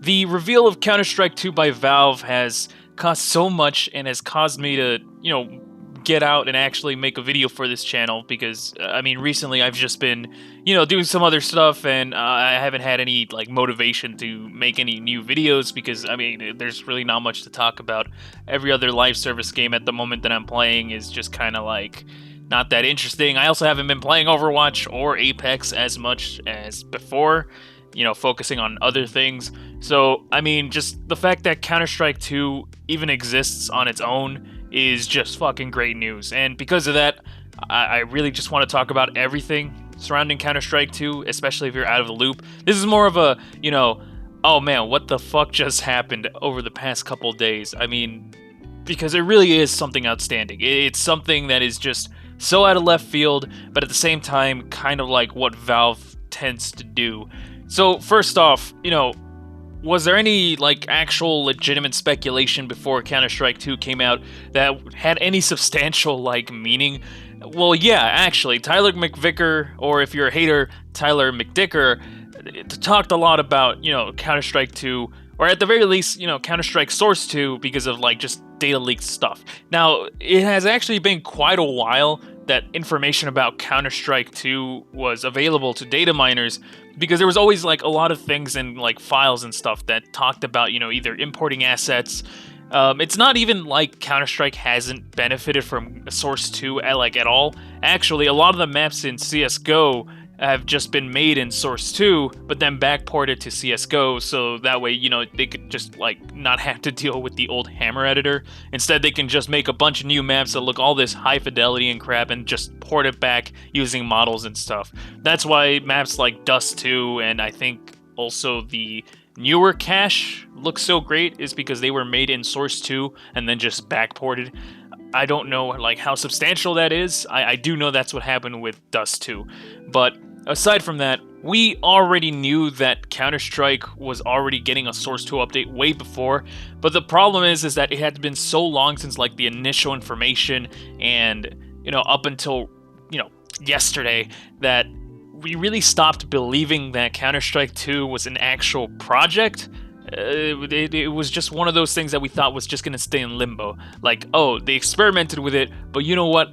The reveal of Counter-Strike 2 by Valve has cost so much and has caused me to, get out and actually make a video for this channel because, recently I've just been, doing some other stuff and I haven't had any, motivation to make any new videos because, there's really not much to talk about. Every other live service game at the moment that I'm playing is just kind of, not that interesting. I also haven't been playing Overwatch or Apex as much as before, focusing on other things. So, just the fact that Counter-Strike 2 even exists on its own is just fucking great news. And because of that, I really just want to talk about everything surrounding Counter-Strike 2, especially if you're out of the loop. This is more of a, oh man, what the fuck just happened over the past couple days? Because it really is something outstanding. It's something that is just so out of left field, but at the same time, kind of like what Valve tends to do. So first off, was there any actual legitimate speculation before Counter-Strike 2 came out that had any substantial meaning? Well, yeah, actually, Tyler McVicker, or if you're a hater, Tyler McDicker, talked a lot about, Counter-Strike 2, or at the very least, Counter-Strike Source 2 because of just data leaked stuff. Now, it has actually been quite a while that information about Counter-Strike 2 was available to data miners because there was always a lot of things in files and stuff that talked about, either importing assets. It's not even like Counter-Strike hasn't benefited from Source 2 at all. Actually, a lot of the maps in CSGO have just been made in Source 2, but then backported to CSGO, so that way, they could just, not have to deal with the old Hammer editor. Instead, they can just make a bunch of new maps that look all this high fidelity and crap and just port it back using models and stuff. That's why maps like Dust 2 and I think also the newer Cache look so great is because they were made in Source 2 and then just backported. I don't know how substantial that is. I do know that's what happened with Dust 2. But aside from that, we already knew that Counter-Strike was already getting a Source 2 update way before, but the problem is that it had been so long since the initial information and up until yesterday that we really stopped believing that Counter-Strike 2 was an actual project. It was just one of those things that we thought was just going to stay in limbo. Oh, they experimented with it, but you know what?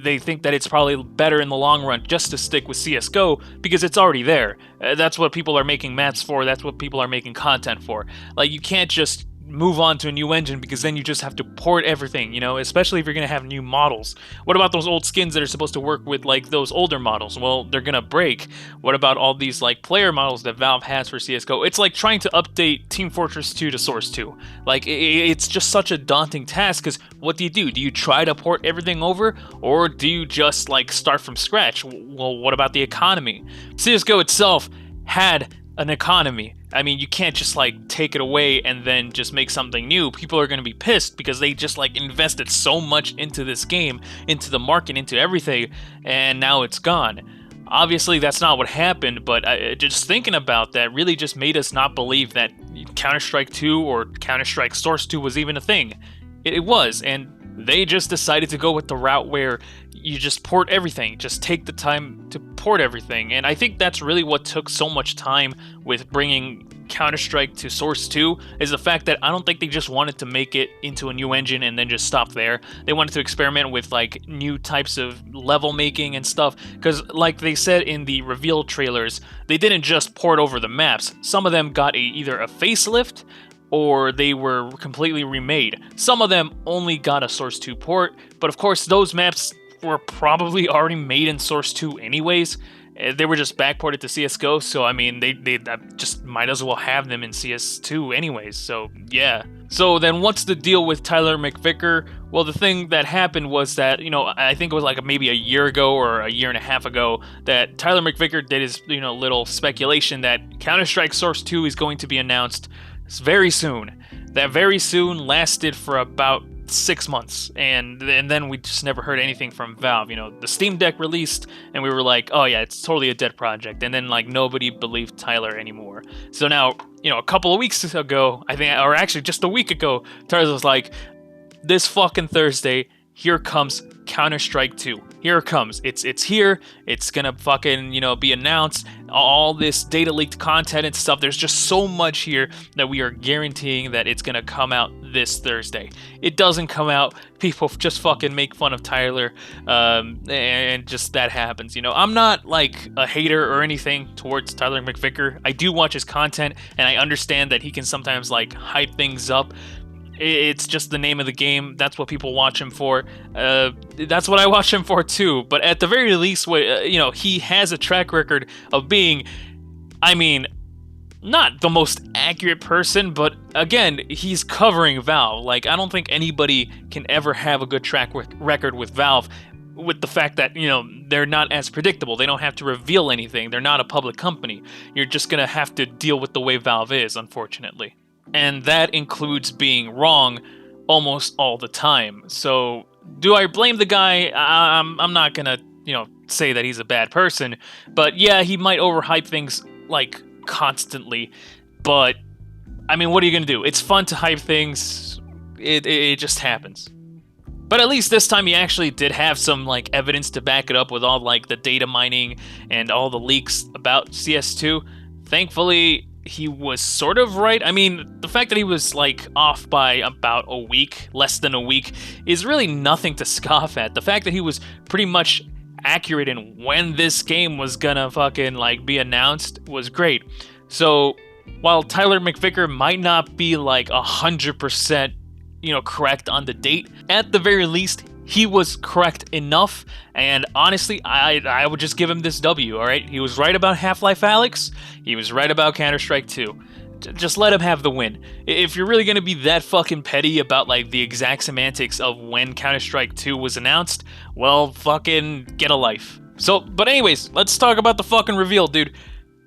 They think that it's probably better in the long run just to stick with CSGO because it's already there. That's what people are making maps for. That's what people are making content for. You can't just move on to a new engine because then you just have to port everything, especially if you're going to have new models. What about those old skins that are supposed to work with those older models? Well, they're going to break. What about all these player models that Valve has for CSGO? It's like trying to update Team Fortress 2 to Source 2. It's just such a daunting task because what do? Do you try to port everything over or do you just start from scratch? Well, what about the economy? CSGO itself had an economy. You can't just take it away and then just make something new. People are going to be pissed because they just invested so much into this game, into the market, into everything, and now it's gone. Obviously, that's not what happened, but just thinking about that really just made us not believe that Counter-Strike 2 or Counter-Strike Source 2 was even a thing. It was, and they just decided to go with the route where you just port everything, just take the time to port everything. And I think that's really what took so much time with bringing Counter-Strike to Source 2 is the fact that I don't think they just wanted to make it into a new engine and then just stop there. They wanted to experiment with new types of level making and stuff because like they said in the reveal trailers, they didn't just port over the maps. Some of them got either a facelift or they were completely remade. Some of them only got a Source 2 port, but of course those maps were probably already made in Source 2 anyways. They were just backported to CSGO, so they just might as well have them in CS2 anyways, so yeah. So then what's the deal with Tyler McVicker? Well, the thing that happened was that, I think it was maybe a year ago or a year and a half ago that Tyler McVicker did his, little speculation that Counter-Strike Source 2 is going to be announced very soon. That very soon lasted for about 6 months, and then we just never heard anything from Valve. The Steam Deck released, and we were like, oh yeah, it's totally a dead project, and then nobody believed Tyler anymore. So now, a couple of weeks ago, I think, or actually just a week ago, Tyler was like, this fucking Thursday, here comes Counter-Strike 2. here it comes. It's here. It's gonna fucking, be announced. All this data leaked content and stuff. There's just so much here that we are guaranteeing that it's gonna come out this Thursday. It doesn't come out, people just fucking make fun of Tyler, and just that happens. I'm not like a hater or anything towards Tyler McVicker. I do watch his content, and I understand that he can sometimes like hype things up. It's just the name of the game. That's what people watch him for. That's what I watch him for too. But at the very least, he has a track record of being, not the most accurate person, but again, he's covering Valve. Like, I don't think anybody can ever have a good track record with Valve, with the fact that, they're not as predictable. They don't have to reveal anything. They're not a public company. You're just gonna have to deal with the way Valve is, unfortunately. And that includes being wrong almost all the time. So, do I blame the guy? I'm not gonna, say that he's a bad person. But yeah, he might overhype things, like, constantly. But, what are you gonna do? It's fun to hype things. It just happens. But at least this time he actually did have some, like, evidence to back it up with all, like, the data mining and all the leaks about CS2. Thankfully, he was sort of right. The fact that he was, like, off by about a week, less than a week, is really nothing to scoff at. The fact that he was pretty much accurate in when this game was gonna fucking, like, be announced was great. So, while Tyler McVicker might not be, like, 100%, correct on the date, at the very least, he was correct enough, and honestly, I would just give him this W, alright? He was right about Half-Life Alyx, he was right about Counter-Strike 2. Just let him have the win. If you're really gonna be that fucking petty about, like, the exact semantics of when Counter-Strike 2 was announced, well, fucking get a life. So, but anyways, let's talk about the fucking reveal, dude.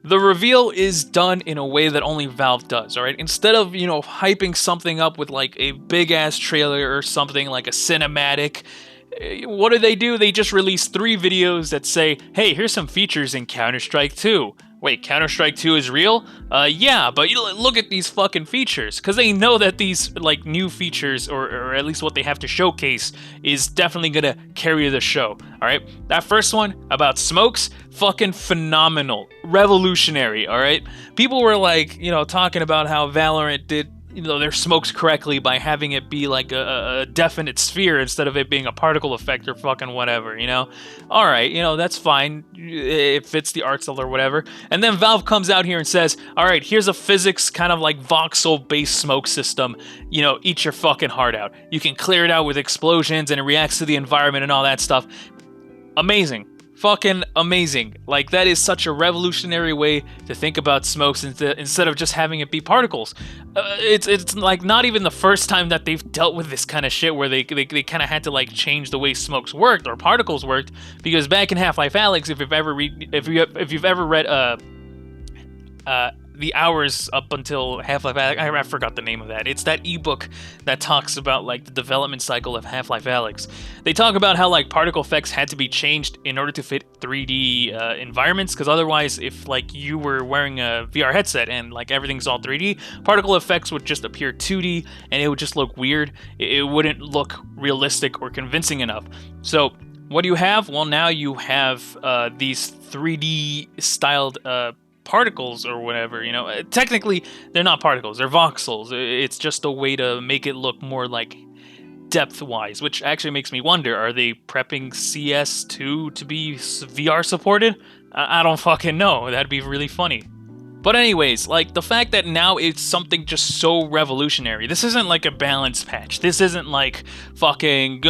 The reveal is done in a way that only Valve does, alright? Instead of, hyping something up with, like, a big-ass trailer or something, like a cinematic, what do? They just release 3 videos that say, hey, here's some features in Counter-Strike 2. Wait, Counter-Strike 2 is real? Yeah, but look at these fucking features. Because they know that these, like, new features, or at least what they have to showcase, is definitely gonna carry the show, alright? That first one, about smokes, fucking phenomenal. Revolutionary, alright? People were, like, talking about how Valorant did, their smokes correctly by having it be like a definite sphere instead of it being a particle effect or fucking whatever, Alright, that's fine. It fits the art style or whatever. And then Valve comes out here and says, alright, here's a physics kind of like voxel-based smoke system. Eat your fucking heart out. You can clear it out with explosions and it reacts to the environment and all that stuff. Amazing. Fucking amazing. Like, that is such a revolutionary way to think about smokes instead of just having it be particles. It's like not even the first time that they've dealt with this kind of shit where they kind of had to, like, change the way smokes worked or particles worked, because back in Half-Life Alyx, if you've ever read the hours up until Half-Life Alyx, I forgot the name of that. It's that ebook that talks about, like, the development cycle of Half-Life Alyx. They talk about how, like, particle effects had to be changed in order to fit 3D environments, because otherwise, if, like, you were wearing a VR headset and, like, everything's all 3D, particle effects would just appear 2D, and it would just look weird. It wouldn't look realistic or convincing enough. So, what do you have? Well, now you have these 3D styled particles or whatever, Technically, they're not particles, they're voxels. It's just a way to make it look more, like, depth-wise, which actually makes me wonder, are they prepping CS2 to be VR supported? I don't fucking know. That'd be really funny. But anyways, like, the fact that now it's something just so revolutionary. This isn't like a balance patch. This isn't like fucking,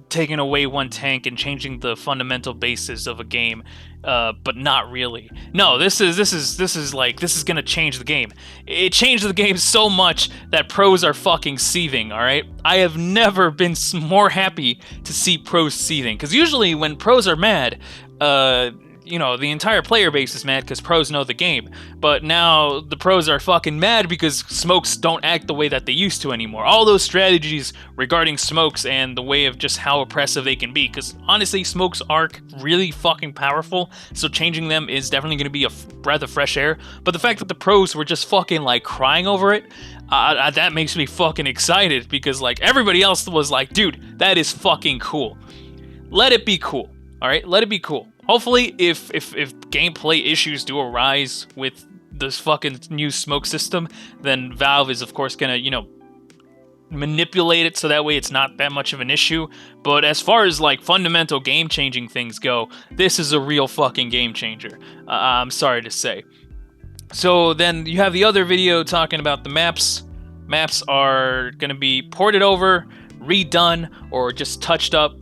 taking away one tank and changing the fundamental basis of a game, but not really. No, this is gonna change the game. It changed the game so much that pros are fucking seething, alright? I have never been more happy to see pros seething, because usually when pros are mad, the entire player base is mad because pros know the game. But now the pros are fucking mad because smokes don't act the way that they used to anymore. All those strategies regarding smokes and the way of just how oppressive they can be. Because honestly, smokes are really fucking powerful. So changing them is definitely going to be a breath of fresh air. But the fact that the pros were just fucking, like, crying over it, that makes me fucking excited. Because, like, everybody else was like, dude, that is fucking cool. Let it be cool. All right, let it be cool. Hopefully, if gameplay issues do arise with this fucking new smoke system, then Valve is of course gonna, manipulate it so that way it's not that much of an issue. But as far as like fundamental game changing things go, this is a real fucking game changer. I'm sorry to say. So then you have the other video talking about the maps. Maps are gonna be ported over, redone, or just touched up.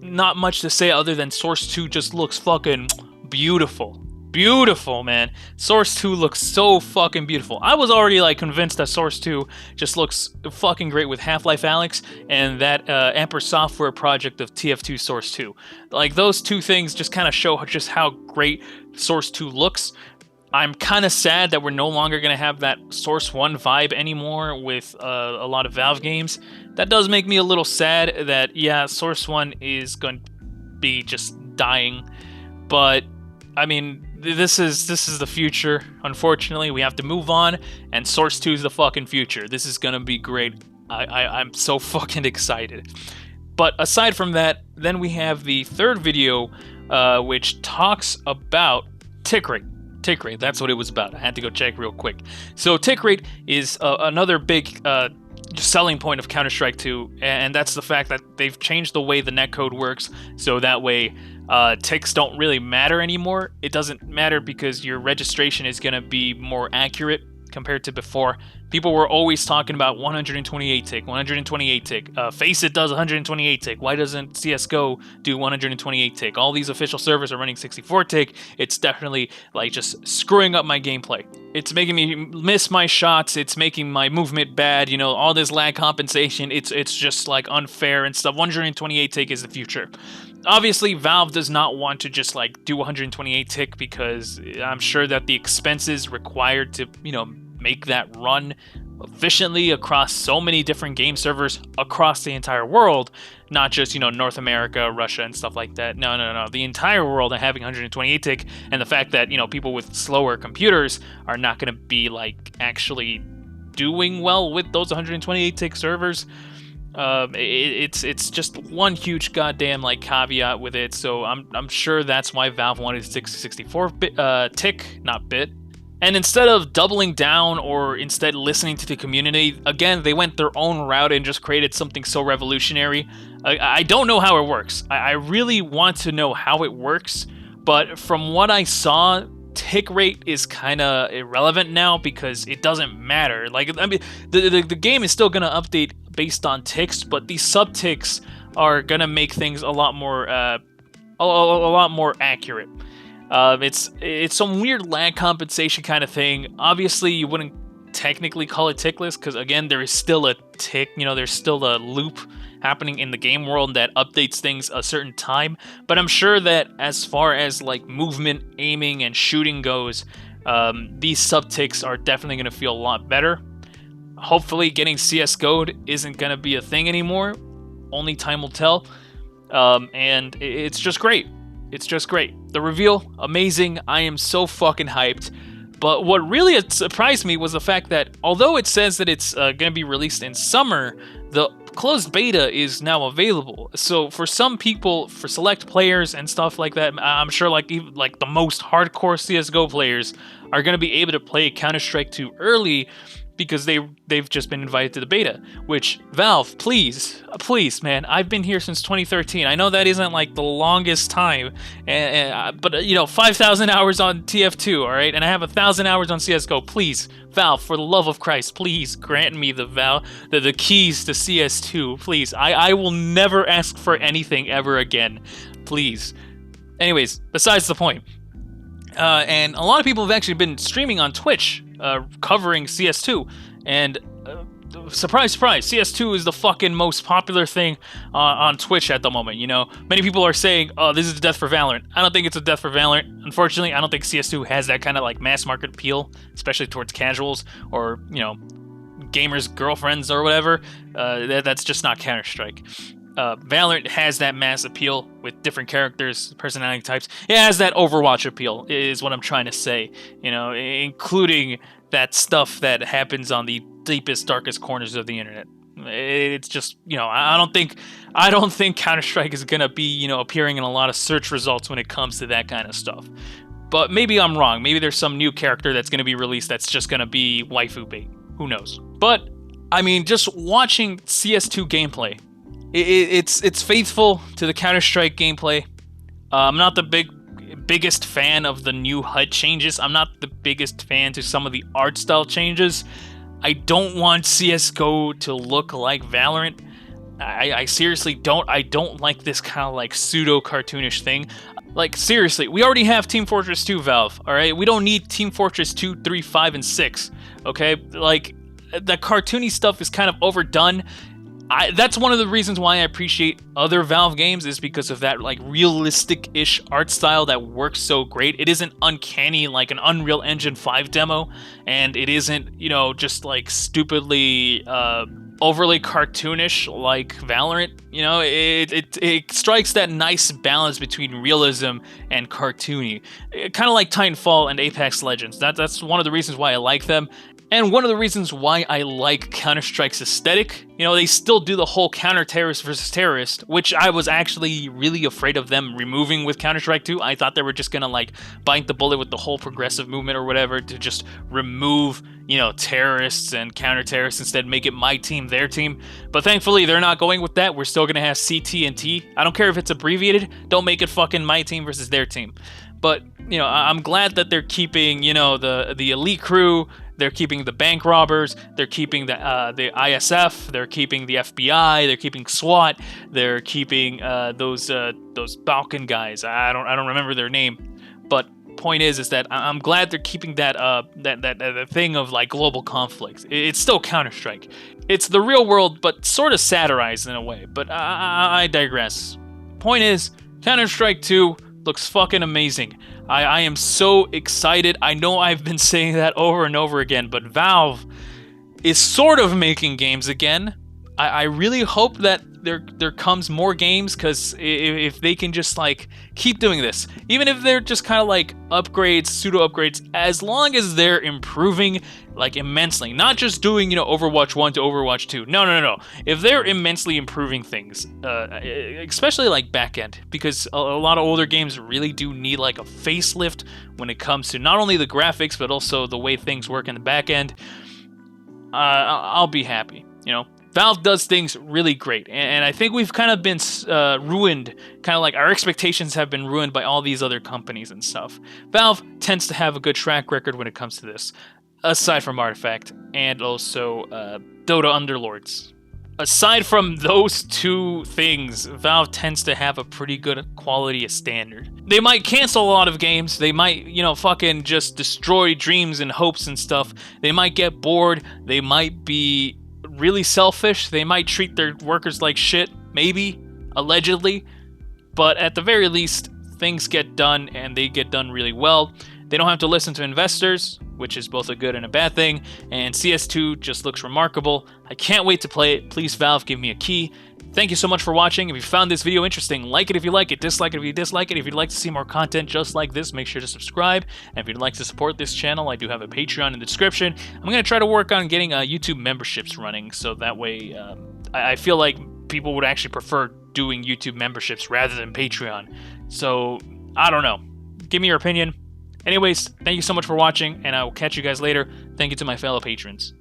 Not much to say other than Source 2 just looks fucking beautiful. Beautiful, man. Source 2 looks so fucking beautiful. I was already like convinced that Source 2 just looks fucking great with Half-Life Alyx and that Amper Software project of TF2 Source 2. Like those two things just kind of show just how great Source 2 looks. I'm kind of sad that we're no longer going to have that Source 1 vibe anymore with a lot of Valve games. That does make me a little sad that, yeah, Source 1 is going to be just dying. But, I mean, this is the future. Unfortunately, we have to move on, and Source 2 is the fucking future. This is going to be great. I'm so fucking excited. But aside from that, then we have the third video, which talks about tick rate. Tick rate, that's what it was about. I had to go check real quick. So tick rate is another big selling point of Counter-Strike 2, and that's the fact that they've changed the way the netcode works, so that way ticks don't really matter anymore. It doesn't matter because your registration is going to be more accurate compared to before. People were always talking about 128 tick, 128 tick. Faceit does 128 tick. Why doesn't CSGO do 128 tick? All these official servers are running 64 tick. It's definitely like just screwing up my gameplay. It's making me miss my shots. It's making my movement bad. You know, all this lag compensation. It's just like unfair and stuff. 128 tick is the future. Obviously, Valve does not want to just like do 128 tick because I'm sure that the expenses required to, make that run efficiently across so many different game servers across the entire world, not just, North America, Russia, and stuff like that. No. The entire world are having 128 tick, and the fact that, people with slower computers are not going to be, like, actually doing well with those 128 tick servers. It's just one huge goddamn, like, caveat with it, so I'm sure that's why Valve wanted 64 tick, not bit. And instead of doubling down or instead listening to the community, again, they went their own route and just created something so revolutionary. I don't know how it works. I really want to know how it works, but from what I saw, tick rate is kind of irrelevant now because it doesn't matter. Like, I mean, the game is still going to update based on ticks, but these sub-ticks are going to make things a lot more accurate. It's some weird lag compensation kind of thing. Obviously, you wouldn't technically call it tickless because, again, there is still a tick. There's still a loop happening in the game world that updates things a certain time. But I'm sure that as far as like movement, aiming, and shooting goes, these sub-ticks are definitely going to feel a lot better. Hopefully, getting CSGO'd isn't going to be a thing anymore. Only time will tell. And it's just great. It's just great. The reveal, amazing. I am so fucking hyped. But what really surprised me was the fact that although it says that it's going to be released in summer, the closed beta is now available. So for some people, for select players and stuff like that, I'm sure like even like the most hardcore CSGO players are going to be able to play Counter-Strike 2 early because they've just been invited to the beta, which, Valve, please, man, I've been here since 2013. I know that isn't, like, the longest time, but 5,000 hours on TF2, all right? And I have 1,000 hours on CSGO. Please, Valve, for the love of Christ, please grant me the keys to CS2, please. I will never ask for anything ever again, please. Anyways, besides the point. And a lot of people have actually been streaming on Twitch, covering CS2, and surprise, surprise, CS2 is the fucking most popular thing on Twitch at the moment. Many people are saying, "Oh, this is a death for Valorant." I don't think it's a death for Valorant. Unfortunately, I don't think CS2 has that kind of like mass market appeal, especially towards casuals or gamers' girlfriends or whatever. That's just not Counter-Strike. Valorant has that mass appeal with different characters, personality types. It has that Overwatch appeal, is what I'm trying to say. Including that stuff that happens on the deepest, darkest corners of the internet. It's just, I don't think Counter-Strike is gonna be, appearing in a lot of search results when it comes to that kind of stuff. But maybe I'm wrong. Maybe there's some new character that's gonna be released that's just gonna be waifu bait. Who knows? But I mean, just watching CS2 gameplay, it's faithful to the Counter-Strike gameplay. I'm not the biggest fan of the new HUD changes. I'm not the biggest fan to some of the art style changes. I don't want CSGO to look like Valorant. I seriously don't. I don't like this kind of like pseudo cartoonish thing. Like, seriously, we already have Team Fortress 2, Valve, alright? We don't need Team Fortress 2, 3, 5, and 6, okay? Like, the cartoony stuff is kind of overdone. That's one of the reasons why I appreciate other Valve games, is because of that like realistic-ish art style that works so great. It isn't uncanny like an Unreal Engine 5 demo, and it isn't, just like stupidly overly cartoonish like Valorant. It strikes that nice balance between realism and cartoony, kind of like Titanfall and Apex Legends. That's one of the reasons why I like them. And one of the reasons why I like Counter-Strike's aesthetic. They still do the whole counter-terrorist versus terrorist, which I was actually really afraid of them removing with Counter-Strike 2. I thought they were just gonna like bite the bullet with the whole progressive movement or whatever to just remove, terrorists and counter-terrorists, instead make it my team, their team. But thankfully, they're not going with that. We're still gonna have CT and T. I don't care if it's abbreviated. Don't make it fucking my team versus their team. But, I'm glad that they're keeping, the elite crew. They're keeping the bank robbers. They're keeping the ISF. They're keeping the FBI. They're keeping SWAT. They're keeping those Balkan guys. I don't remember their name, but point is that I'm glad they're keeping that that thing of like global conflict. It's still Counter-Strike. It's the real world, but sort of satirized in a way. But I digress. Point is, Counter-Strike 2 looks fucking amazing. I am so excited. I know I've been saying that over and over again, but Valve is sort of making games again. I really hope that there comes more games, because if they can just like keep doing this, even if they're just kind of like upgrades, pseudo upgrades, as long as they're improving like immensely, not just doing Overwatch 1 to Overwatch 2. No. If they're immensely improving things, especially like backend, because a lot of older games really do need like a facelift when it comes to not only the graphics but also the way things work in the backend. I'll be happy. Valve does things really great, and I think we've kind of been ruined, kind of like our expectations have been ruined by all these other companies and stuff. Valve tends to have a good track record when it comes to this, aside from Artifact and also Dota Underlords. Aside from those two things, Valve tends to have a pretty good quality of standard. They might cancel a lot of games, they might, fucking just destroy dreams and hopes and stuff. They might get bored, they might be really selfish, they might treat their workers like shit, maybe, allegedly, but at the very least, things get done, and they get done really well. They don't have to listen to investors, which is both a good and a bad thing, and CS2 just looks remarkable. I can't wait to play it. Please, Valve, give me a key. Thank you so much for watching. If you found this video interesting, like it if you like it, dislike it if you dislike it. If you'd like to see more content just like this, make sure to subscribe. And if you'd like to support this channel, I do have a Patreon in the description. I'm going to try to work on getting YouTube memberships running, so that way I feel like people would actually prefer doing YouTube memberships rather than Patreon. So, I don't know. Give me your opinion. Anyways, thank you so much for watching, and I will catch you guys later. Thank you to my fellow patrons.